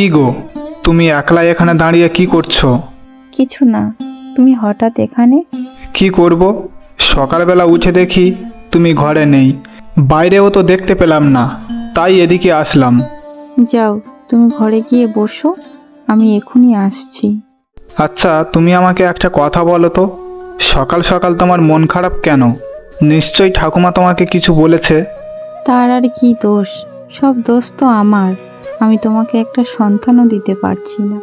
কি গো, তুমি একলা এখানে দাঁড়িয়ে কি করছো? কিছু না। তুমি হঠাৎ এখানে? কি করব, সকালবেলা উঠে দেখি তুমি ঘরে নেই, বাইরেও তো দেখতে পেলাম না, তাই এদিকে আসলাম। যাও, তুমি ঘরে গিয়ে বসো, আমি এখনই আসছি। আচ্ছা, তুমি আমাকে একটা কথা বলো তো, সকাল সকাল তোমার মন খারাপ কেন? নিশ্চয়ই ঠাকুমা তোমাকে কিছু বলেছে। তার আর কি দোষ? সব দোষ তো আমার। আমি তোমাকে একটা সন্তানও দিতে পারছি না।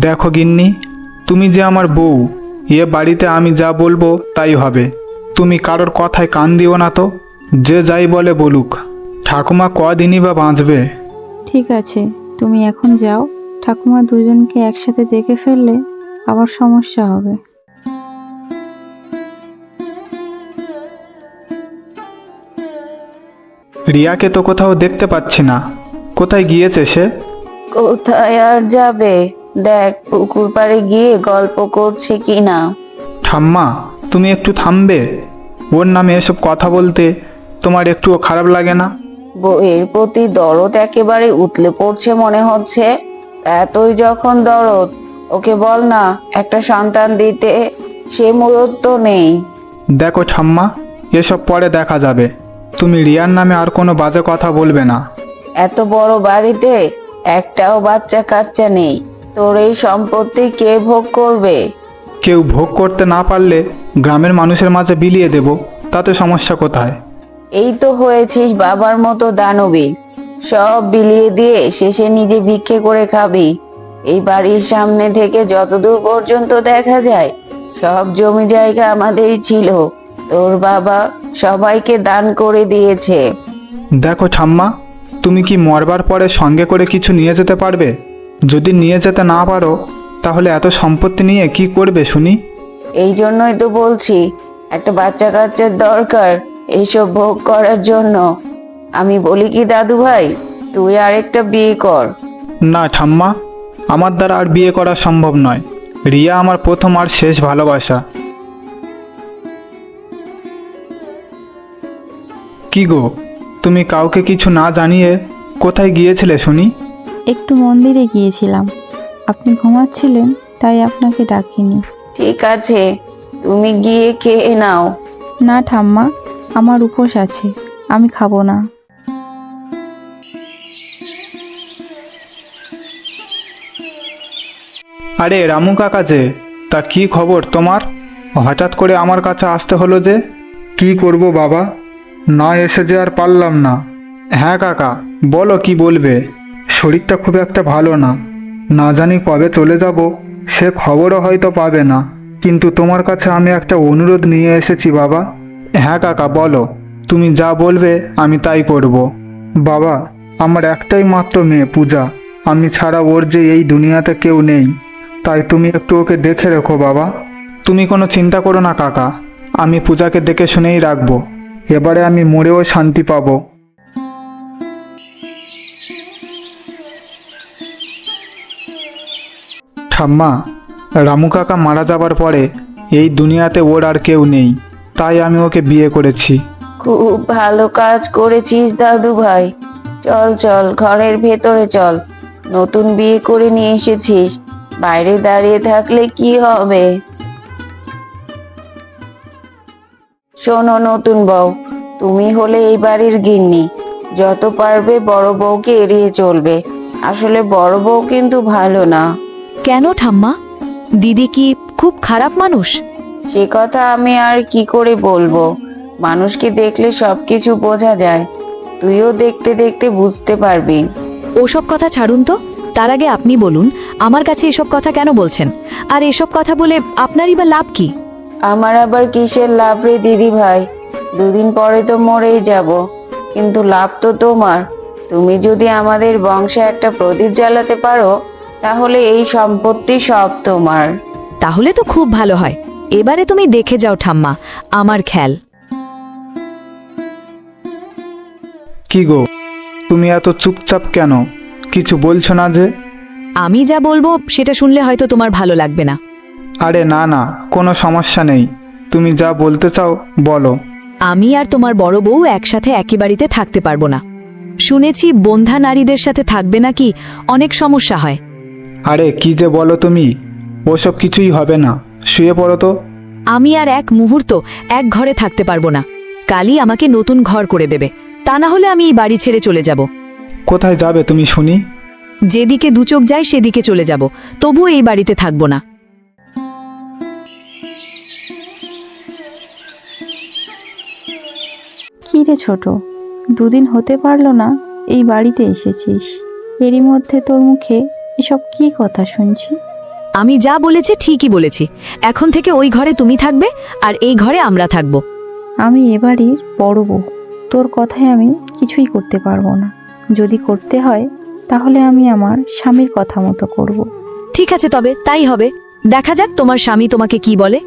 দেখো গিন্নি, তুমি যে আমার বউ, এ বাড়িতে আমি যা বলবো তাই হবে। তুমি কারোর কথায় কান দিও না তো। যে যাই বলে বলুক, ঠাকুমা কদিনই বা বাঁচবে। ঠিক আছে, তুমি এখন যাও। ঠাকুমা দুজনকে একসাথে দেখে ফেললে আবার সমস্যা হবে। রিয়াকে তো কোথাও দেখতে পাচ্ছি না, কোথায় গিয়েছে সে? কোথায় আর যাবে? দেখ পুকুর পাড়ে গিয়ে গল্প করছে কিনা। ঠাম্মা, তুমি একটু থামবে? ওর নামে এসব কথা বলতে তোমার একটুও খারাপ লাগে না? বউয়ের প্রতি দরদ একেবারে উতলে পড়ছে মনে হচ্ছে। এতই যখন দরদ, ওকে বল না একটা সন্তান দিতে। সে মুরত তো নেই। দেখো ঠাম্মা, এসব পরে দেখা যাবে। তুমি রিয়ার নামে আর কোনো বাজে কথা বলবে না। এত বড় বাড়িতে একটাও বাচ্চা কাচ্চা নেই, তোর এই সম্পত্তি কে ভোগ করবে? কেউ ভোগ করতে না পারলে গ্রামের মানুষের মাঝে বিলিয়ে দেব, তাতে সমস্যা কোথায়? এই তো হয়েছিস বাবার মতো দানবী। সব বিলিয়ে দিয়ে শেষে নিজে ভিক্ষে করে খাবি। এই বাড়ির সামনে থেকে যতদূর পর্যন্ত দেখা যায় সব জমি জায়গা আমাদেরই ছিল। তোর বাবা সবাইকে দান করে দিয়েছে। দেখো ঠাম্মা, তুমি কি মরবার পরে সঙ্গে করে কিছু নিয়ে যেতে পারবে? যদি নিয়ে যেতে না পারো, তাহলে এত সম্পত্তি নিয়ে কি করবে শুনি? এই জন্যই তো বলছি একটা বাচ্চা কাচ্চার দরকার এইসব ভোগ করার জন্য। আমি বলি কি দাদু ভাই, তুই আরেকটা বিয়ে কর। না ঠাম্মা, আমার দ্বারা আর বিয়ে করা সম্ভব নয়। রিয়া আমার প্রথম আর শেষ ভালোবাসা। কি গো, তুমি কাউকে কিছু না জানিয়ে কোথায় গিয়েছিলে শুনি? একটু মন্দিরে গিয়েছিলাম। আপনি ঘুমাচ্ছিলেন, তাই আপনাকে ডাকিনি। ঠিক আছে, তুমি গিয়ে খেয়ে নাও। না ঠাম্মা, আমার উপোস আছে, আমি খাবো না। আরে রামু কাকা যে, তা কি খবর তোমার? হঠাৎ করে আমার কাছে আসতে হলো যে? কি করব বাবা, না এসে যে আর পারলাম না। হ্যাঁ কাকা, বলো কি বলবে। শরীরটা খুব একটা ভালো না, না জানি কবে চলে যাব, সে খবরও হয়তো পাবে না। কিন্তু তোমার কাছে আমি একটা অনুরোধ নিয়ে এসেছি বাবা। হ্যাঁ কাকা বলো, তুমি যা বলবে আমি তাই করব। বাবা, আমার একটাই মাত্র মেয়ে পূজা, আমি ছাড়া ওর যে এই দুনিয়াতে কেউ নেই, তাই তুমি একটু ওকে দেখে রেখো বাবা। তুমি কোনো চিন্তা করো না কাকা, আমি পূজাকে দেখে শুনেই রাখবো। এবারে আমি মরেও শান্তি পাবো। ঠাম্মা, রামু কাকা মারা যাবার পরে এই দুনিয়াতে ওর আর কেউ নেই, তাই আমি ওকে বিয়ে করেছি। খুব ভালো কাজ করেছিস দাদু ভাই। চল চল ঘরের ভেতরে চল। নতুন বিয়ে করে নিয়ে এসেছিস, বাইরে দাঁড়িয়ে থাকলে কি হবে? শোনো নতুন বউ, তুমি হলে এই বাড়ির গিন্নি। যত পারবে বড় বউকে এড়িয়ে চলবে। আসলে বড় বউ কিন্তু ভালো না। কেন ঠাম্মা? দিদি কি খুব খারাপ মানুষ? সে কথা আমি আর কি করে বলবো। মানুষকে দেখলে সবকিছু বোঝা যায়। তুইও দেখতে দেখতে বুঝতে পারবি। ওসব কথা ছাড়ুন তো, তার আগে আপনি বলুন আমার কাছে এসব কথা কেন বলছেন? আর এসব কথা বলে আপনারই বা লাভ কি? আমার আবার কিসের লাভ রে দিদি ভাই? দুদিন পরে তো মরেই যাব, কিন্তু লাভ তো তোমার। তুমি যদি আমাদের বংশে একটা প্রদীপ জ্বালাতে পারো, তাহলে এই সম্পত্তি সব তোমার। তাহলে তো খুব ভালো হয়। এবারে তুমি দেখে যাও ঠাম্মা আমার খেল। কি গো, তুমি এত চুপচাপ কেন? কিছু বলছো না যে? আমি যা বলবো সেটা শুনলে হয়তো তোমার ভালো লাগবে না। আরে না না, কোনো সমস্যা নেই, তুমি যা বলতে চাও বলো। আমি আর তোমার বড় বউ একসাথে একই বাড়িতে থাকতে পারবো না। শুনেছি বন্ধ্যা নারীদের সাথে থাকবে নাকি অনেক সমস্যা হয়। আরে কি যে বলো তুমি, ওসব কিছুই হবে না, শুয়ে পড়ো তো। আমি আর এক মুহূর্ত এক ঘরে থাকতে পারবো না। কালই আমাকে নতুন ঘর করে দেবে, তা না হলে আমি এই বাড়ি ছেড়ে চলে যাব। কোথায় যাবে তুমি শুনি? যেদিকে দুচোখ যায় সেদিকে চলে যাব, তবুও এই বাড়িতে থাকবো না। কি রে ছোট, দুদিন হতে পারলো না এই বাড়িতে এসেছিস, এরই মধ্যে তোর মুখে এসব কি কথা শুনছি? আমি যা বলেছি ঠিকই বলেছি। এখন থেকে ওই ঘরে তুমি থাকবে আর এই ঘরে আমরা থাকব। আমি এ বাড়ির বড় বউ, তোর কথায় আমি কিছুই করতে পারবো না। যদি করতে হয় তাহলে আমি আমার স্বামীর কথা মতো করব। ঠিক আছে, তবে তাই হবে। দেখা যাক তোমার স্বামী তোমাকে কি বলে।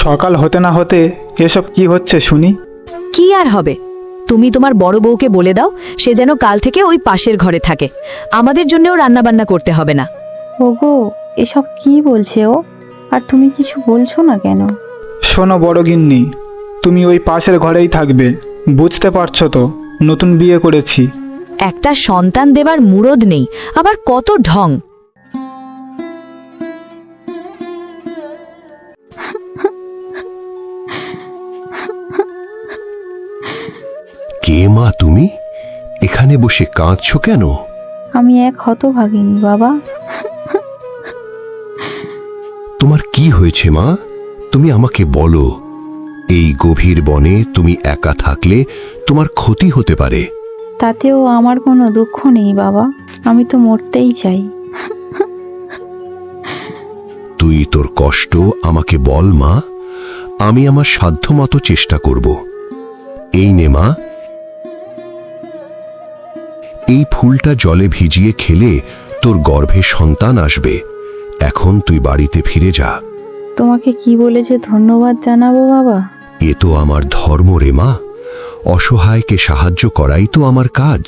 সকাল হতে না হতে এসব কি হচ্ছে শুনি? কি আর হবে, তুমি তোমার বড় বউকে বলে দাও সে যেন কাল থেকে ওই পাশের ঘরে থাকে। আমাদের জন্যও রান্নাবান্না করতে হবে না। ওগো, এসব কি বলছে ও? আর তুমি কিছু বলছো না কেন? শোনো বড় গিন্নি, তুমি ওই পাশের ঘরেই থাকবে। বুঝতে পারছো তো, নতুন বিয়ে করেছি। একটা সন্তান দেবার মুরদ নেই, আবার কত ঢং। কে মা তুমি? এখানে বসে কাঁদছো কেন? আমি এক হতভাগিনী বাবা। তোমার কি হয়েছে মা? তুমি আমাকে বলো। এই গভীর বনে তুমি একা থাকলে তোমার ক্ষতি হতে পারে। তাতেও আমার কোনো দুঃখ নেই বাবা, আমি তো মরতেই চাই। তুই তোর কষ্ট আমাকে বল মা, আমি আমার সাধ্যমতো চেষ্টা করব। এই নে মা, এই ফুলটা জলে ভিজিয়ে খেলে তোর গর্ভে সন্তান আসবে। এখন তুই বাড়িতে ফিরে যা। তোমাকে কি বলে যে ধন্যবাদ জানাবো বাবা। এ তো আমার ধর্ম রে মা, অসহায়কে সাহায্য করাই তো আমার কাজ।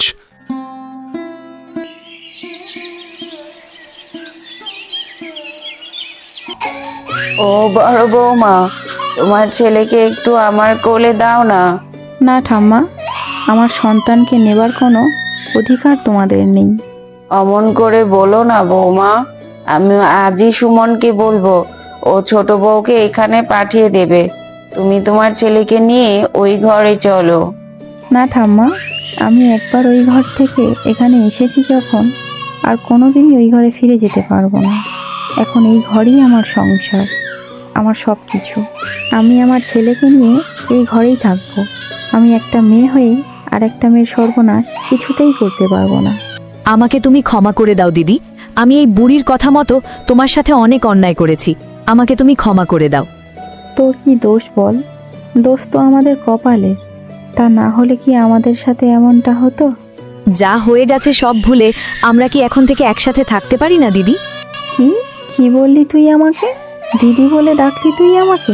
ও বড় বৌমা, তোমার ছেলেকে একটু আমার কোলে দাও না। না ঠাম্মা, আমার সন্তানকে নেবার কোনো অধিকার তোমাদের নেই। অমন করে বলো না বৌমা, আমি আজই সুমনকে বলবো ও ছোট বউকে এখানে পাঠিয়ে দেবে। তুমি তোমার ছেলেকে নিয়ে ওই ঘরে চলো। না ঠাম্মা, আমি একবার ওই ঘর থেকে এখানে এসেছি যখন, আর কোনোদিনই ওই ঘরে ফিরে যেতে পারবো না। এখন এই ঘরই আমার সংসার, আমার সব কিছু। আমি আমার ছেলেকে নিয়ে এই ঘরেই থাকবো। আমি একটা মেয়ে হয়ে আর একটা মেয়ের সর্বনাশ কিছুতেই করতে পারবো না। আমাকে তুমি ক্ষমা করে দাও দিদি, আমি এই বুড়ির কথা মতো তোমার সাথে অনেক অন্যায় করেছি। আমাকে তুমি ক্ষমা করে দাও। তোর কি দোষ বল? দোষ তো আমাদের কপালে, তা না হলে কি আমাদের সাথে এমনটা হতো? যা হয়ে গেছে সব ভুলে আমরা কি এখন থেকে একসাথে থাকতে পারি না দিদি? কি কি বললি তুই আমাকে? দিদি বলে ডাকলি তুই আমাকে?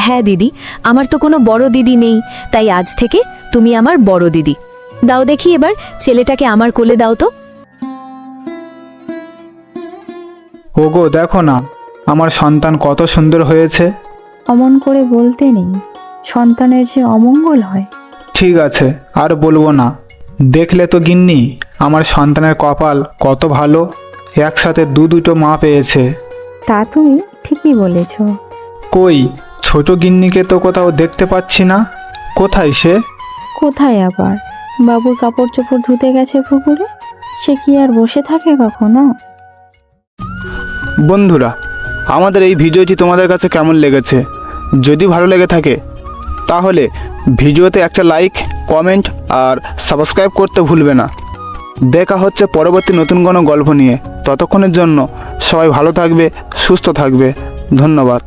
হ্যাঁ দিদি, আমার তো কোনো বড় দিদি নেই, তাই আজ থেকে তুমি আমার বড় দিদি। দাও দেখি এবার ছেলেটাকে আমার কোলে দাও তো। ওগো দেখো না, আমার সন্তান কত সুন্দর হয়েছে। অমন করে বলতে নেই, সন্তানের যে অমঙ্গল হয়। ঠিক আছে, আর বলবো না। দেখলে তো গিন্নি, আমার সন্তানের কপাল কত ভালো, একসাথে দুটো মা পেয়েছে। তা তুমি ঠিকই বলেছ। কই, ছোট গিন্নিকে তো কোথাও দেখতে পাচ্ছি না। কোথায় সে? কোথায় আবার? বাবুর কাপড় চোপড় ধুতে গেছে পুকুরে। সে কি আর বসে থাকে কখনো? বন্ধুরা, আমাদের এই ভিডিওটি তোমাদের কাছে কেমন লেগেছে? যদি ভালো লেগে থাকে তাহলে ভিডিওতে একটা লাইক, কমেন্ট আর সাবস্ক্রাইব করতে ভুলবে না। দেখা হচ্ছে পরবর্তী নতুন কোনো গল্প নিয়ে। ততক্ষণের জন্য সবাই ভালো থাকবে, সুস্থ থাকবে। ধন্যবাদ।